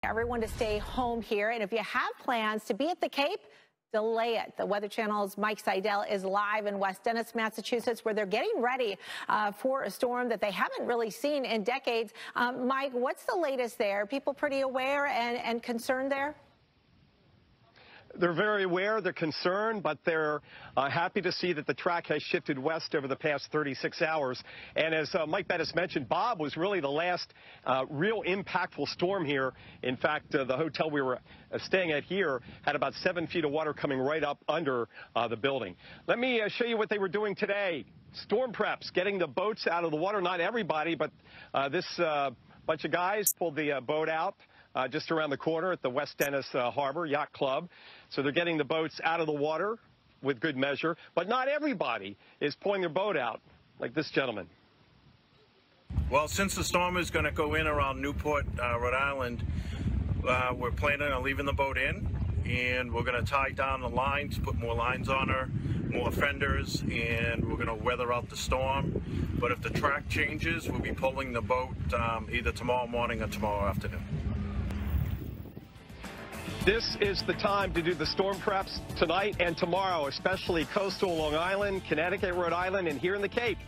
Everyone to stay home here, and if you have plans to be at the Cape, delay it. The Weather Channel's Mike Seidel is live in West Dennis, Massachusetts, where they're getting ready for a storm that they haven't really seen in decades. Mike, what's the latest there? People pretty aware and concerned there? They're very aware, they're concerned, but they're happy to see that the track has shifted west over the past 36 hours. And as Mike Bettis mentioned, Bob was really the last real impactful storm here. In fact, the hotel we were staying at here had about 7 feet of water coming right up under the building. Let me show you what they were doing today. Storm preps, getting the boats out of the water. Not everybody, but this bunch of guys pulled the boat out just around the corner at the West Dennis Harbor Yacht Club. So they're getting the boats out of the water with good measure. But not everybody is pulling their boat out, like this gentleman. Well, since the storm is going to go in around Newport, Rhode Island, we're planning on leaving the boat in, and we're going to tie down the lines, put more lines on her, more fenders, and we're going to weather out the storm. But if the track changes, we'll be pulling the boat either tomorrow morning or tomorrow afternoon. This is the time to do the storm preps tonight and tomorrow, especially coastal Long Island, Connecticut, Rhode Island, and here in the Cape.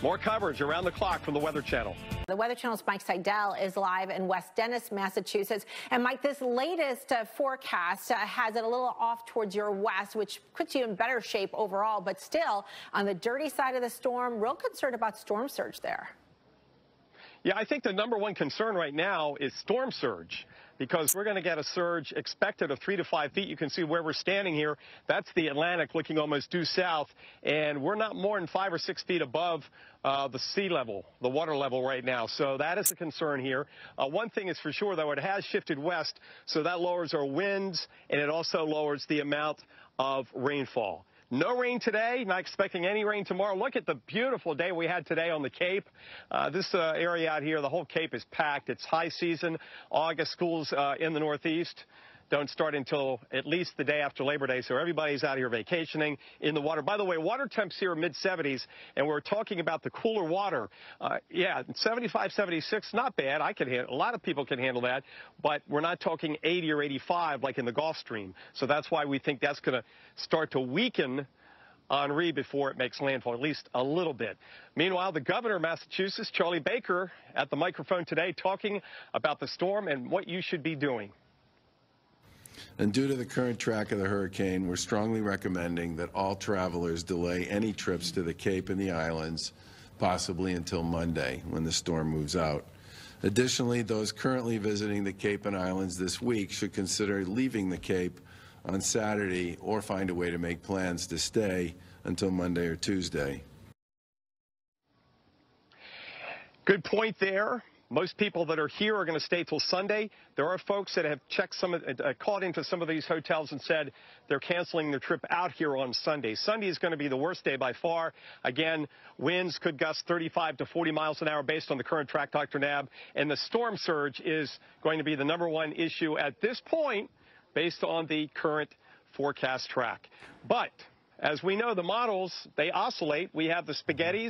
More coverage around the clock from the Weather Channel. The Weather Channel's Mike Seidel is live in West Dennis, Massachusetts. And Mike, this latest forecast has it a little off towards your west, which puts you in better shape overall, but still on the dirty side of the storm, real concerned about storm surge there. Yeah, I think the number one concern right now is storm surge, because we're going to get a surge expected of 3 to 5 feet. You can see where we're standing here. That's the Atlantic looking almost due south, and we're not more than 5 or 6 feet above the sea level, the water level right now. So that is a concern here. One thing is for sure, though, it has shifted west, so that lowers our winds, and it also lowers the amount of rainfall. No rain today, not expecting any rain tomorrow. Look at the beautiful day we had today on the Cape. This area out here, the whole Cape is packed. It's high season. August schools in the Northeast don't start until at least the day after Labor Day, so everybody's out here vacationing in the water. By the way, water temps here are mid-70s, and we're talking about the cooler water. Yeah, 75, 76, not bad. I can handle, a lot of people can handle that, but we're not talking 80 or 85 like in the Gulf Stream. So that's why we think that's going to start to weaken Henri before it makes landfall, at least a little bit. Meanwhile, the governor of Massachusetts, Charlie Baker, at the microphone today talking about the storm and what you should be doing. And due to the current track of the hurricane, we're strongly recommending that all travelers delay any trips to the Cape and the islands, possibly until Monday when the storm moves out. Additionally, those currently visiting the Cape and Islands this week should consider leaving the Cape on Saturday or find a way to make plans to stay until Monday or Tuesday. Good point there. Most people that are here are going to stay till Sunday. There are folks that have checked called into some of these hotels and said they're canceling their trip out here on Sunday. Sunday is going to be the worst day by far. Again, winds could gust 35 to 40 miles an hour based on the current track, Dr. Nab. And the storm surge is going to be the number one issue at this point based on the current forecast track. But as we know, the models, they oscillate. We have the spaghetti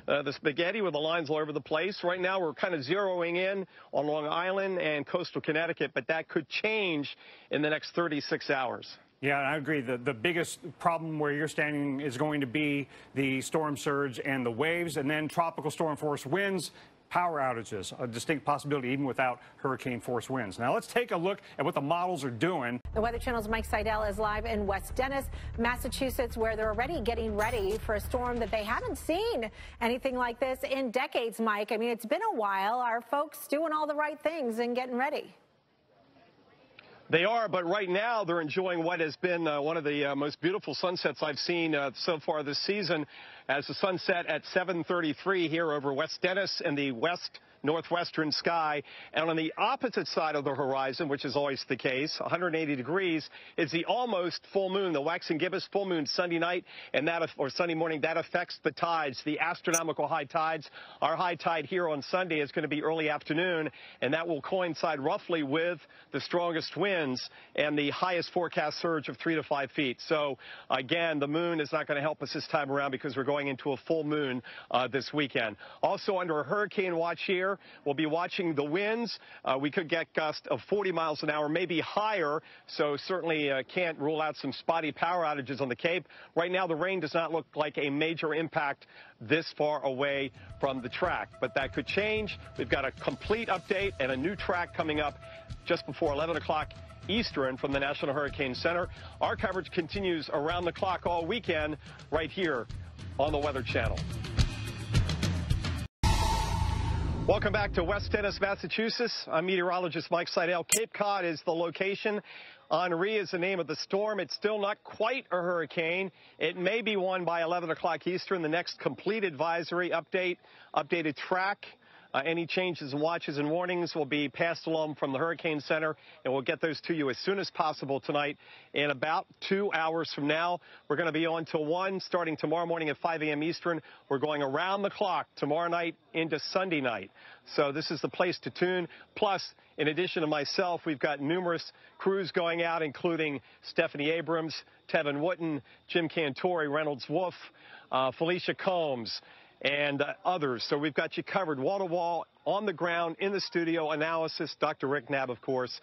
with the lines all over the place. Right now, we're kind of zeroing in on Long Island and coastal Connecticut, but that could change in the next 36 hours. Yeah, I agree. The biggest problem where you're standing is going to be the storm surge and the waves, and then tropical storm force winds, power outages, a distinct possibility even without hurricane force winds. Now let's take a look at what the models are doing. The Weather Channel's Mike Seidel is live in West Dennis, Massachusetts, where they're already getting ready for a storm that they haven't seen anything like this in decades, Mike. I mean, it's been a while. Are folks doing all the right things and getting ready? They are, but right now they're enjoying what has been one of the most beautiful sunsets I've seen so far this season, as the sunset at 7:33 here over West Dennis and the northwestern sky. And on the opposite side of the horizon, which is always the case, 180 degrees, is the almost full moon, the waxing gibbous full moon Sunday night, and or Sunday morning. That affects the tides, the astronomical high tides. Our high tide here on Sunday is going to be early afternoon, and that will coincide roughly with the strongest winds and the highest forecast surge of 3 to 5 feet. So again, the moon is not going to help us this time around because we're going into a full moon this weekend. Also under a hurricane watch here, center. We'll be watching the winds. We could get gusts of 40 miles an hour, maybe higher, so certainly can't rule out some spotty power outages on the Cape. Right now, the rain does not look like a major impact this far away from the track, but that could change. We've got a complete update and a new track coming up just before 11 o'clock Eastern from the National Hurricane Center. Our coverage continues around the clock all weekend right here on the Weather Channel. Welcome back to West Dennis, Massachusetts. I'm meteorologist Mike Seidel. Cape Cod is the location. Henri is the name of the storm. It's still not quite a hurricane. It may be one by 11 o'clock Eastern. The next complete advisory updated track. Any changes and watches and warnings will be passed along from the Hurricane Center, and we'll get those to you as soon as possible tonight. In about 2 hours from now, we're going to be on till 1, starting tomorrow morning at 5 a.m. Eastern. We're going around the clock tomorrow night into Sunday night. So this is the place to tune. Plus, in addition to myself, we've got numerous crews going out, including Stephanie Abrams, Tevin Wooten, Jim Cantori, Reynolds Wolf, Felicia Combs, and others. So we've got you covered wall-to-wall, on the ground, in the studio, analysis. Dr. Rick Knabb, of course,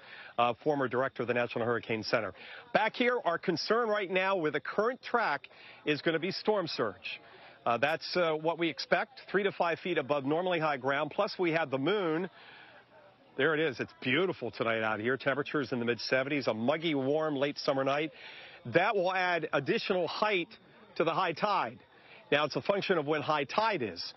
former director of the National Hurricane Center. Back here, our concern right now with the current track is going to be storm surge. That's what we expect, 3 to 5 feet above normally high ground. Plus, we have the moon. There it is. It's beautiful tonight out here. Temperatures in the mid-70s, a muggy, warm, late summer night. That will add additional height to the high tide. Now, it's a function of when high tide is.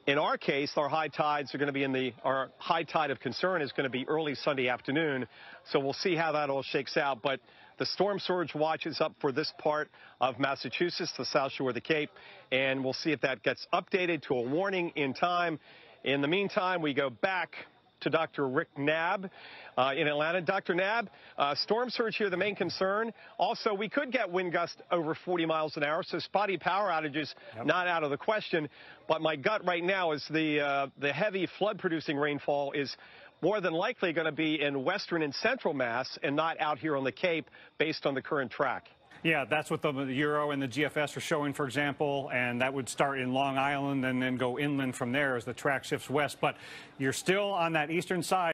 In our case, our high tides are going to be our high tide of concern is going to be early Sunday afternoon. So we'll see how that all shakes out. But the storm surge watch is up for this part of Massachusetts, the South Shore of the Cape. And we'll see if that gets updated to a warning in time. In the meantime, we go back to Dr. Rick Knabb in Atlanta. Dr. Knabb, storm surge here, the main concern. Also, we could get wind gusts over 40 miles an hour, so spotty power outages not out of the question. But my gut right now is the heavy flood-producing rainfall is more than likely going to be in western and central Mass and not out here on the Cape based on the current track. Yeah, that's what the Euro and the GFS are showing, for example, and that would start in Long Island and then go inland from there as the track shifts west. But you're still on that eastern side.